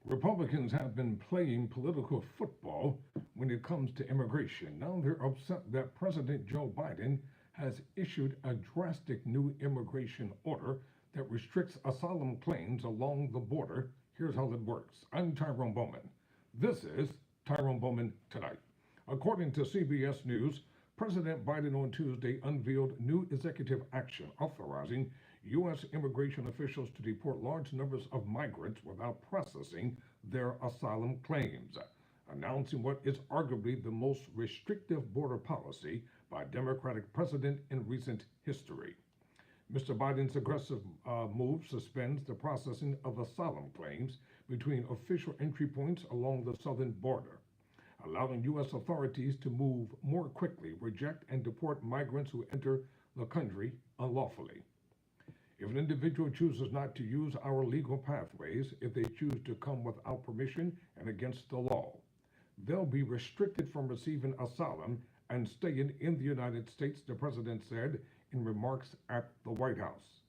Republicans have been playing political football when it comes to immigration. Now they're upset that President Joe Biden has issued a drastic new immigration order that restricts asylum claims along the border. Here's how it works. I'm Tyrone Bowman. This is Tyrone Bowman Tonight. According to CBS News, President Biden on Tuesday unveiled new executive action authorizing U.S. immigration officials to deport large numbers of migrants without processing their asylum claims, announcing what is arguably the most restrictive border policy by a Democratic president in recent history. Mr. Biden's aggressive move suspends the processing of asylum claims between official entry points along the southern border, allowing U.S. authorities to move more quickly, reject, and deport migrants who enter the country unlawfully. If an individual chooses not to use our legal pathways, if they choose to come without permission and against the law, they'll be restricted from receiving asylum and staying in the United States, the president said in remarks at the White House.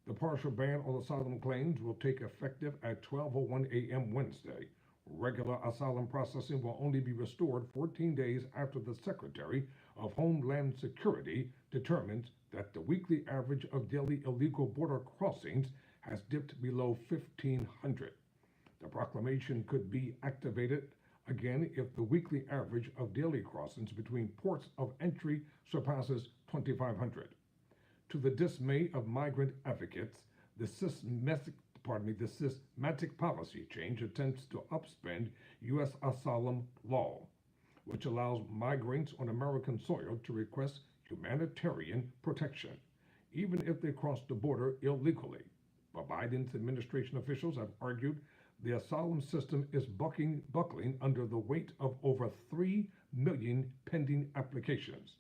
The partial ban on asylum claims will take effective at 12:01 a.m. Wednesday. Regular asylum processing will only be restored 14 days after the Secretary of Homeland Security determines that the weekly average of daily illegal border crossings has dipped below 1,500. The proclamation could be activated again if the weekly average of daily crossings between ports of entry surpasses 2,500. To the dismay of migrant advocates, the systematic policy change attempts to upend U.S. asylum law, which allows migrants on American soil to request humanitarian protection, even if they cross the border illegally. But Biden's administration officials have argued the asylum system is buckling under the weight of over 3 million pending applications,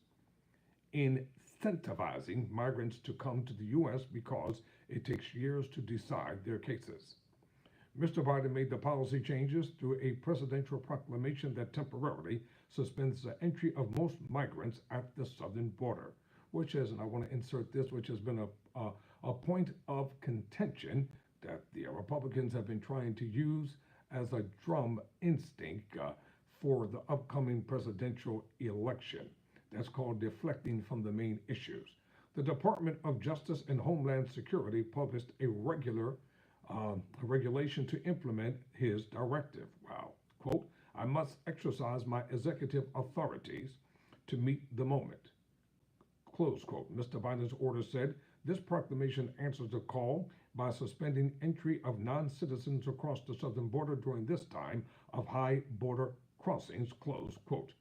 incentivizing migrants to come to the U.S. because it takes years to decide their cases. Mr. Biden made the policy changes through a presidential proclamation that temporarily suspends the entry of most migrants at the southern border, which is, and I want to insert this, which has been a point of contention that the Republicans have been trying to use as a drum instinct for the upcoming presidential election. That's called deflecting from the main issues. The Department of Justice and Homeland Security published a regulation to implement his directive. Wow. Quote, I must exercise my executive authorities to meet the moment. Close quote. Mr. Biden's order said this proclamation answers a call by suspending entry of non-citizens across the southern border during this time of high border crossings. Close quote.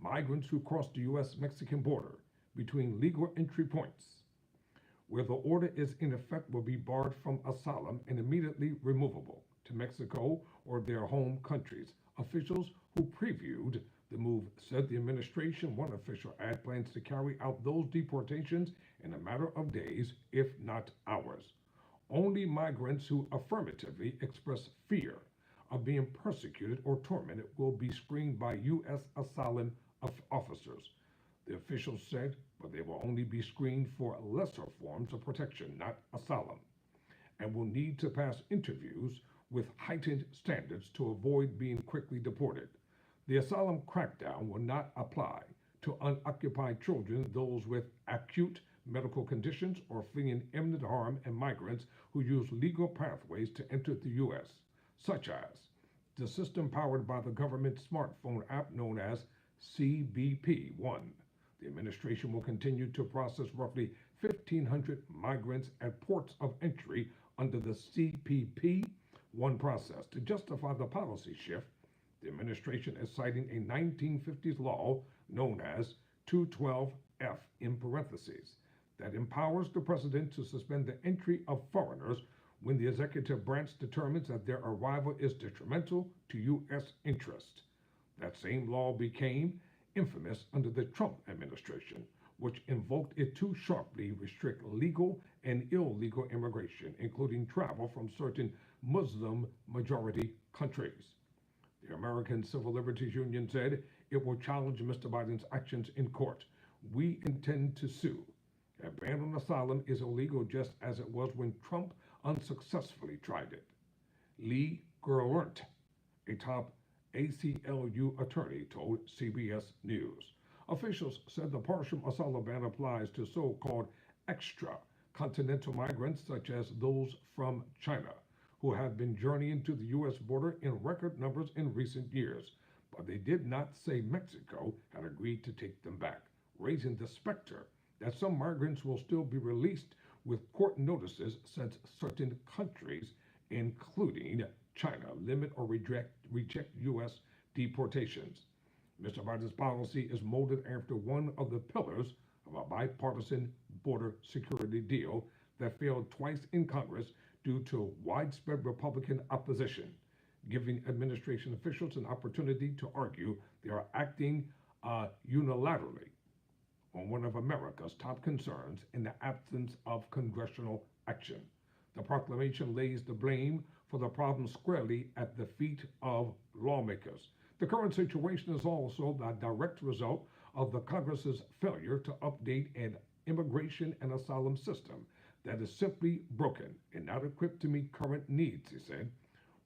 Migrants who cross the U.S.-Mexican border between legal entry points where the order is in effect will be barred from asylum and immediately removable to Mexico or their home countries. Officials who previewed the move said the administration, one official added, plans to carry out those deportations in a matter of days, if not hours. Only migrants who affirmatively express fear of being persecuted or tormented will be screened by U.S. asylum officers, the officials said, but they will only be screened for lesser forms of protection, not asylum, and will need to pass interviews with heightened standards to avoid being quickly deported. The asylum crackdown will not apply to unoccupied children, those with acute medical conditions, or fleeing imminent harm, and migrants who use legal pathways to enter the U.S., such as the system powered by the government smartphone app known as CBP-1. The administration will continue to process roughly 1,500 migrants at ports of entry under the CBP-1 process. To justify the policy shift, the administration is citing a 1950s law known as 212F in parentheses that empowers the president to suspend the entry of foreigners when the executive branch determines that their arrival is detrimental to U.S. interest. That same law became infamous under the Trump administration, which invoked it to sharply restrict legal and illegal immigration, including travel from certain Muslim-majority countries. The American Civil Liberties Union said it will challenge Mr. Biden's actions in court. We intend to sue. A ban on asylum is illegal just as it was when Trump unsuccessfully tried it. Lee Gerlert, a top ACLU attorney, told CBS News. Officials said the partial asylum ban applies to so-called extra-continental migrants such as those from China, who have been journeying to the U.S. border in record numbers in recent years, but they did not say Mexico had agreed to take them back, raising the specter that some migrants will still be released with court notices since certain countries, including China, limit or reject U.S. deportations. Mr. Biden's policy is molded after one of the pillars of a bipartisan border security deal that failed twice in Congress due to widespread Republican opposition, giving administration officials an opportunity to argue they are acting unilaterally on one of America's top concerns in the absence of congressional action. The proclamation lays the blame for the problem squarely at the feet of lawmakers. The current situation is also the direct result of the Congress's failure to update an immigration and asylum system that is simply broken and not equipped to meet current needs, he said.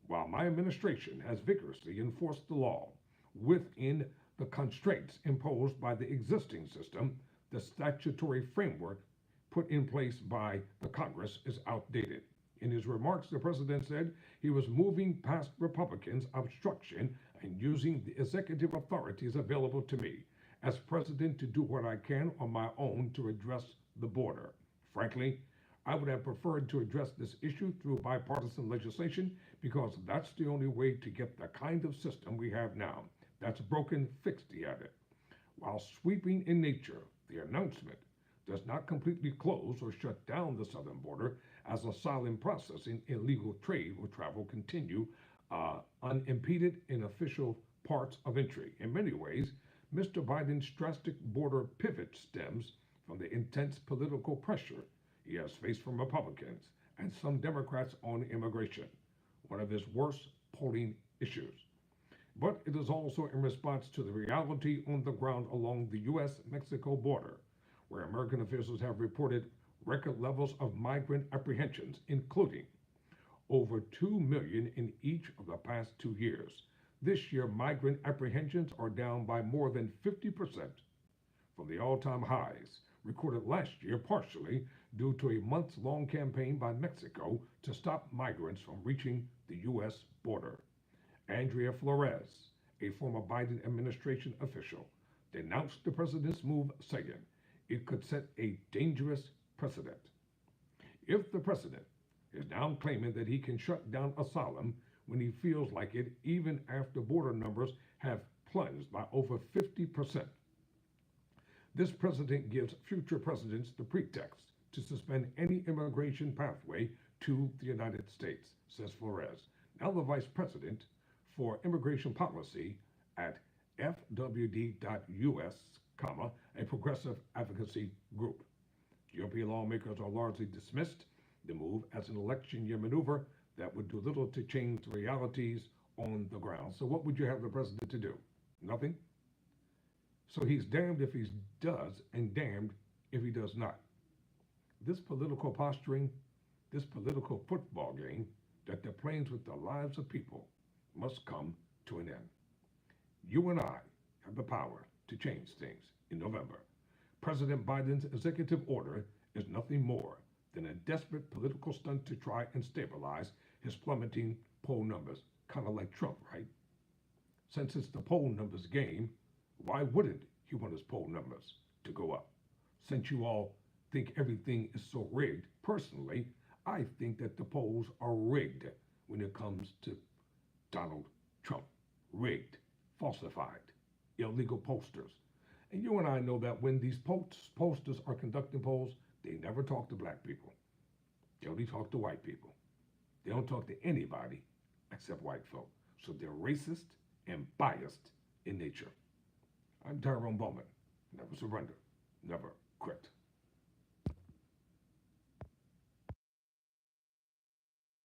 While my administration has vigorously enforced the law within the constraints imposed by the existing system, the statutory framework put in place by the Congress is outdated. In his remarks, the president said he was moving past Republicans' obstruction and using the executive authorities available to me as president to do what I can on my own to address the border. Frankly, I would have preferred to address this issue through bipartisan legislation because that's the only way to get the kind of system we have now. That's broken, fixed, he added. While sweeping in nature, the announcement does not completely close or shut down the southern border, as asylum processing and illegal trade will travel continue unimpeded in official parts of entry. In many ways, Mr. Biden's drastic border pivot stems from the intense political pressure he has faced from Republicans and some Democrats on immigration, one of his worst polling issues. But it is also in response to the reality on the ground along the U.S.-Mexico border, where American officials have reported record levels of migrant apprehensions, including over 2 million in each of the past 2 years. This year, migrant apprehensions are down by more than 50% from the all-time highs recorded last year, partially due to a months-long campaign by Mexico to stop migrants from reaching the U.S. border. Andrea Flores, a former Biden administration official, denounced the president's move, saying it could set a dangerous precedent. If the president is now claiming that he can shut down asylum when he feels like it, even after border numbers have plunged by over 50%, this president gives future presidents the pretext to suspend any immigration pathway to the United States, says Flores, now the vice president for immigration policy at FWD.US, a progressive advocacy group. GOP lawmakers are largely dismissed the move as an election year maneuver that would do little to change the realities on the ground. So what would you have the president to do? Nothing? So he's damned if he does and damned if he does not. This political posturing, this political football game that they're playing with the lives of people must come to an end. You and I have the power to change things in November. President Biden's executive order is nothing more than a desperate political stunt to try and stabilize his plummeting poll numbers, kind of like Trump, right? Since it's the poll numbers game, why wouldn't he want his poll numbers to go up? Since you all think everything is so rigged, personally, I think that the polls are rigged when it comes to Donald Trump. Rigged, falsified, illegal posters. And you and I know that when these posters are conducting polls, they never talk to black people. They only talk to white people. They don't talk to anybody except white folk. So they're racist and biased in nature. I'm Tyrone Bowman. Never surrender. Never quit.